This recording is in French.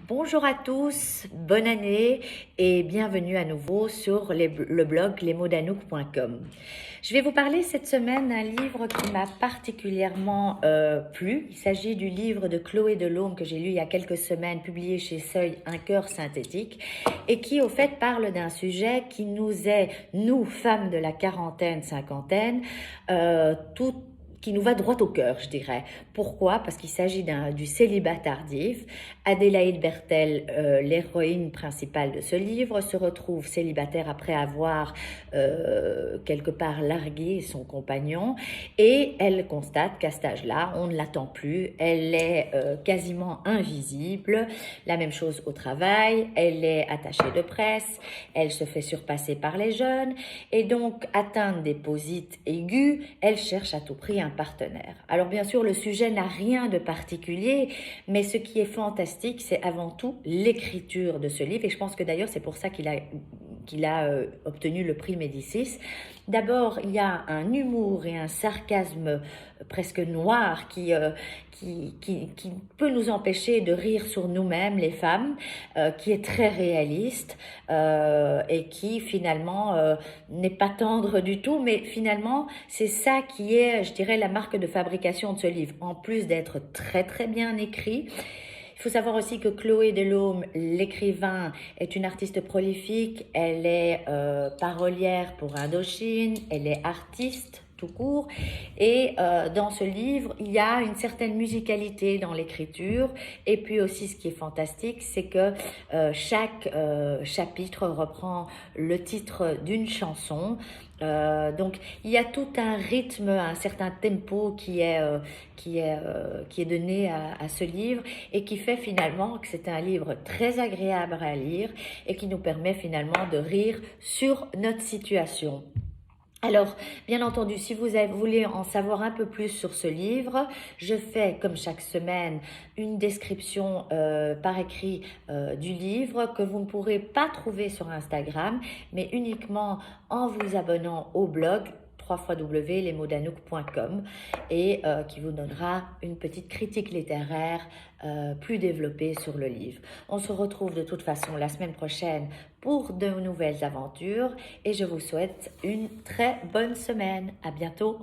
Bonjour à tous, bonne année et bienvenue à nouveau sur le blog lesmotsdanouk.com. Je vais vous parler cette semaine d'un livre qui m'a particulièrement plu. Il s'agit du livre de Chloé Delhomme que j'ai lu il y a quelques semaines, publié chez Seuil, Un cœur synthétique, et qui au fait parle d'un sujet qui nous est, nous femmes de la quarantaine, cinquantaine, qui nous va droit au cœur, je dirais. Pourquoi? Parce qu'il s'agit du célibat tardif. Adélaïde Berthel, l'héroïne principale de ce livre, se retrouve célibataire après avoir quelque part largué son compagnon, et elle constate qu'à cet âge-là, on ne l'attend plus, elle est quasiment invisible. La même chose au travail, elle est attachée de presse, elle se fait surpasser par les jeunes, et donc atteinte des posites aigus, elle cherche à tout prix un partenaire. Alors bien sûr, le sujet n'a rien de particulier, mais ce qui est fantastique, c'est avant tout l'écriture de ce livre, et je pense que d'ailleurs c'est pour ça qu'il a obtenu le prix Médicis. D'abord, il y a un humour et un sarcasme presque noir qui peut nous empêcher de rire sur nous-mêmes, les femmes, qui est très réaliste et qui finalement n'est pas tendre du tout, mais finalement c'est ça qui est, je dirais, la marque de fabrication de ce livre. En plus d'être très très bien écrit, il faut savoir aussi que Chloé Delhomme, l'écrivain, est une artiste prolifique. Elle est parolière pour Indochine, elle est artiste tout court, et dans ce livre il y a une certaine musicalité dans l'écriture, et puis aussi ce qui est fantastique, c'est que chaque chapitre reprend le titre d'une chanson. Donc il y a tout un rythme, un certain tempo qui est donné à ce livre, et qui fait finalement que c'est un livre très agréable à lire et qui nous permet finalement de rire sur notre situation. Alors, bien entendu, si vous voulez en savoir un peu plus sur ce livre, je fais, comme chaque semaine, une description par écrit du livre que vous ne pourrez pas trouver sur Instagram, mais uniquement en vous abonnant au blog www.lesmotsdanouk.com, et qui vous donnera une petite critique littéraire plus développée sur le livre. On se retrouve de toute façon la semaine prochaine pour de nouvelles aventures, et je vous souhaite une très bonne semaine. À bientôt.